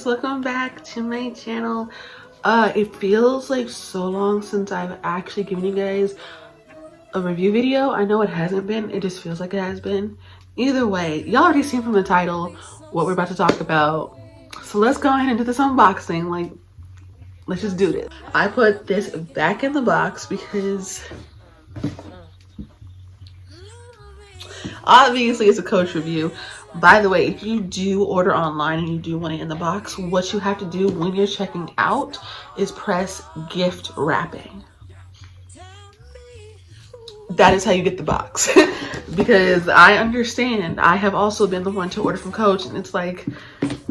guys, welcome back to my channel. It feels like so long since I've actually given you guys a review video. I know it hasn't been, it just feels like it has been. Either way, y'all already seen from the title what we're about to talk about, so let's go ahead and do this unboxing. Like, let's just do this. I put this back in the box because obviously it's a Coach review. By the way, if you do order online and you do want it in the box, what you have to do when you're checking out is press gift wrapping. That is how you get the box. Because I understand, I have also been the one to order from Coach, and it's like,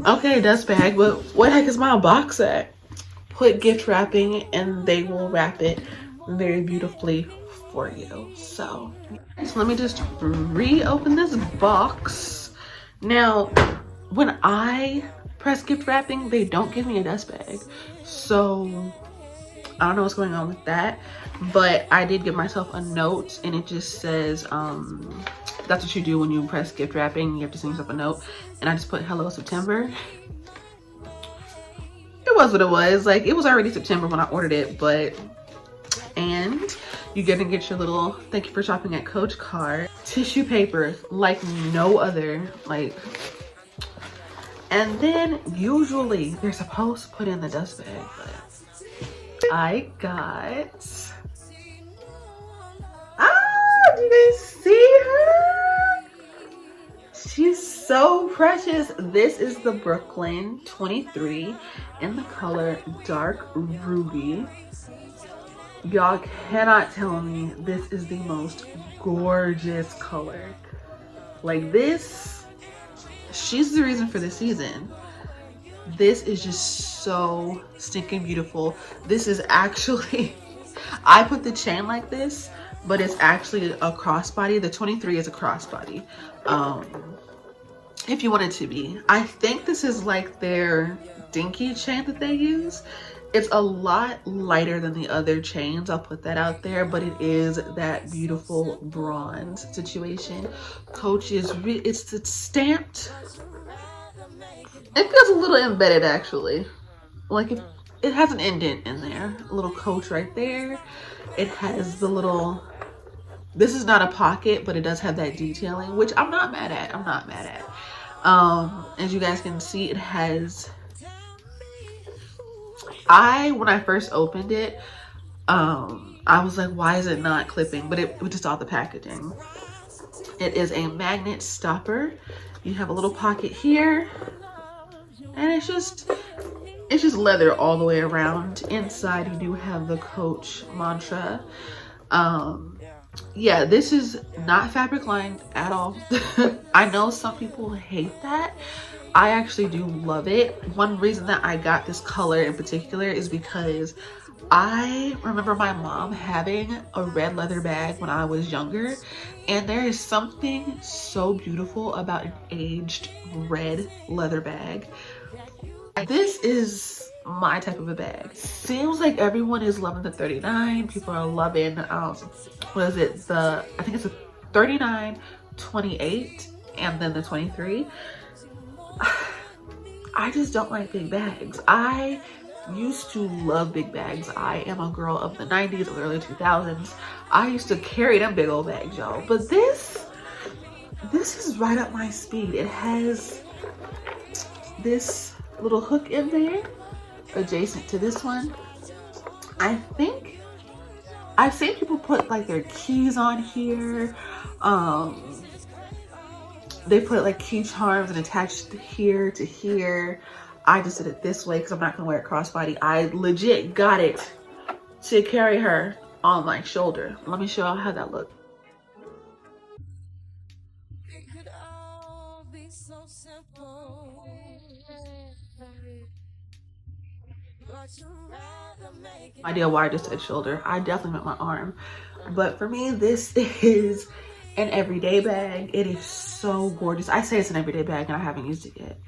okay, dust bag, but what the heck is my box at? Put gift wrapping and they will wrap it very beautifully for you. So let me just reopen this box. Now, when I press gift wrapping, they don't give me a dust bag. So I don't know what's going on with that, but I did give myself a note, and it just says, that's what you do when you press gift wrapping. You have to send yourself a note, and I just put hello September. It was what it was. Like, it was already September when I ordered it, but, and you're gonna get your little thank you for shopping at Coach card, tissue paper like no other, like, and then usually they're supposed to put in the dust bag, but I got, do you see her? She's so precious. This is the Brooklyn 23 in the color dark ruby. Y'all cannot tell me this is the most gorgeous color. Like, this, she's the reason for the season. This is just so stinking beautiful. This is actually, I put the chain like this, but it's actually a crossbody. The 23 is a crossbody. If you want it to be. I think this is like their dinky chain that they use. It's a lot lighter than the other chains, I'll put that out there, but it is that beautiful bronze situation. Coach is, it's stamped. It feels a little embedded, actually. Like, it has an indent in there. A little Coach right there. It has the little, this is not a pocket, but it does have that detailing, which I'm not mad at. I'm not mad at. As you guys can see, it has, when I first opened it, I was like, why is it not clipping? But it just all the packaging. It is a magnet stopper. You have a little pocket here, and it's just leather all the way around. Inside you do have the Coach mantra. Yeah, this is not fabric lined at all. I know some people hate that. I actually do love it. One reason that I got this color in particular is because I remember my mom having a red leather bag when I was younger, and there is something so beautiful about an aged red leather bag. This is my type of a bag. Seems like everyone is loving the 39. People are loving, what is it? I think it's a 39, 28, and then the 23. I just don't like big bags. I used to love big bags. I am a girl of the 90s, of the early 2000s. I used to carry them big old bags, y'all. But this is right up my speed. It has this little hook in there adjacent to this one. I think I've seen people put like their keys on here. They put like key charms and attached here to here. I just did it this way because I'm not gonna wear a crossbody. I legit got it to carry her on my shoulder. Let me show you how that looks. It could all be so simple. Idea why I just said shoulder. I definitely meant my arm. But for me, this is an everyday bag. It is so gorgeous. I say it's an everyday bag and I haven't used it yet.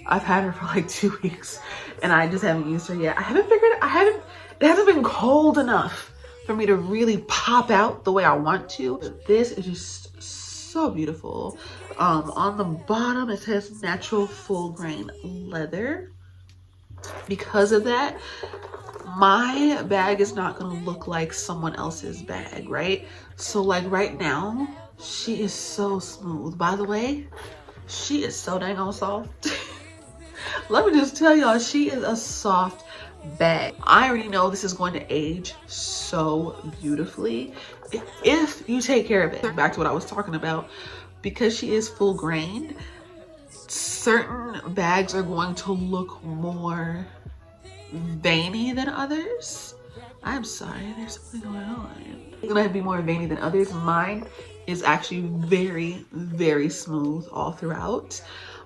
I've had her for like 2 weeks and I just haven't used her yet. It hasn't been cold enough for me to really pop out the way I want to. This is just so beautiful. On the bottom it says natural full grain leather. Because of that, my bag is not gonna look like someone else's bag, right? So like right now, she is so smooth. By the way, she is so dang on soft. Let me just tell y'all, she is a soft bag. I already know this is going to age so beautifully if you take care of it. Back to what I was talking about, because she is full grain, certain bags are going to look more veiny than others. I'm sorry, there's something going on. It's gonna be more veiny than others. Mine is actually very, very smooth all throughout.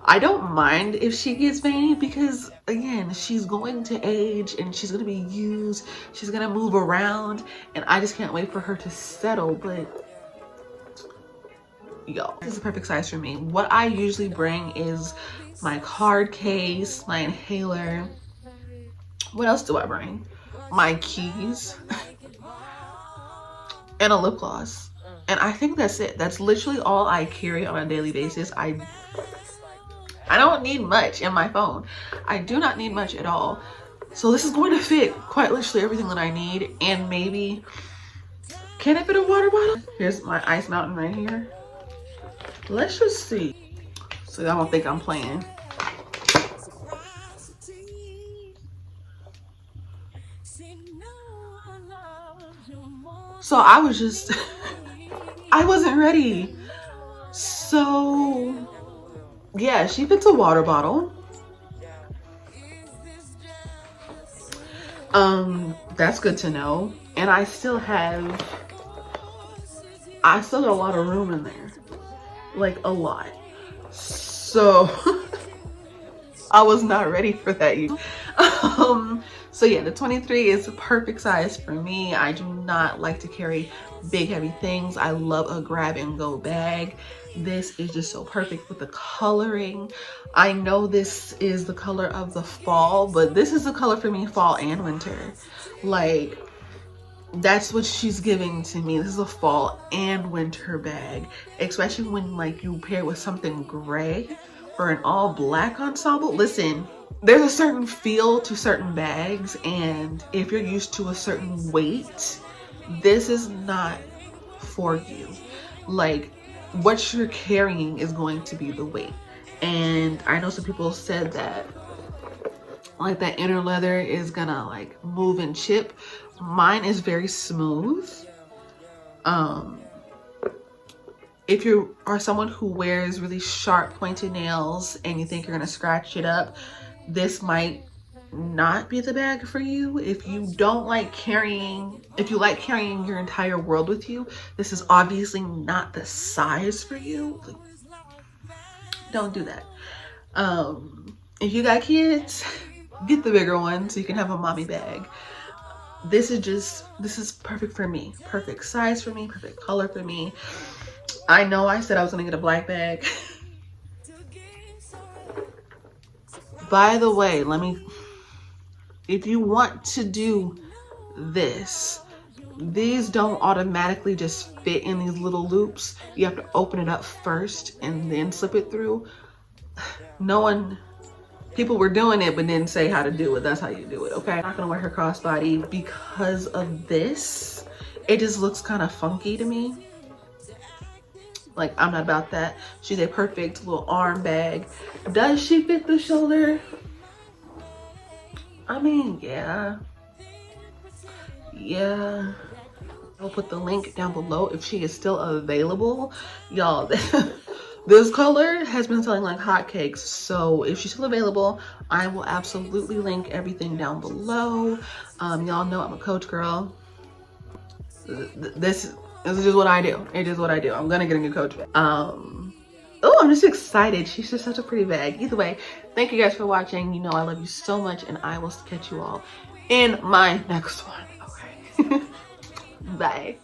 I don't mind if she gets veiny because again, she's going to age and she's gonna be used, she's gonna move around, and I just can't wait for her to settle. But yo, this is the perfect size for me. What I usually bring is my card case, my inhaler. What else do I bring? My keys and a lip gloss. And I think that's it. That's literally all I carry on a daily basis. I don't need much in my phone. I do not need much at all. So this is going to fit quite literally everything that I need. And maybe, can it fit a water bottle? Here's my ice mountain right here. Let's just see. So I don't think I'm playing. So I was just, I wasn't ready. So yeah, she fits a water bottle. That's good to know. And I still got a lot of room in there. Like a lot. So I was not ready for that. So yeah, the 23 is the perfect size for me. I do not like to carry big heavy things. I love a grab and go bag. This is just so perfect with the coloring. I know this is the color of the fall, but this is the color for me fall and winter. Like, that's what she's giving to me. This is a fall and winter bag, especially when like you pair it with something gray or an all black ensemble. Listen, there's a certain feel to certain bags, and if you're used to a certain weight, this is not for you. Like, what you're carrying is going to be the weight. And I know some people said that like that inner leather is gonna like move and chip. Mine is very smooth. If you are someone who wears really sharp pointed nails and you think you're gonna scratch it up, this might not be the bag for you. If you don't like carrying, if you like carrying your entire world with you, this is obviously not the size for you. Like, don't do that. If you got kids, get the bigger one so you can have a mommy bag. This is perfect for me. Perfect size for me, perfect color for me. I know I said I was gonna get a black bag. By the way, if you want to do this, these don't automatically just fit in these little loops. You have to open it up first and then slip it through. People were doing it but didn't say how to do it. That's how you do it, okay? I'm not gonna wear her crossbody because of this. It just looks kind of funky to me. Like, I'm not about that. She's a perfect little arm bag. Does she fit the shoulder? I mean, yeah. I'll put the link down below if she is still available. Y'all, this color has been selling like hotcakes. So if she's still available, I will absolutely link everything down below. Y'all know I'm a Coach girl. This is just what I do. It is what I do. I'm gonna get a new Coach bag. Oh, I'm just excited. She's just such a pretty bag. Either way, thank you guys for watching. You know I love you so much, and I will catch you all in my next one. Okay. Bye.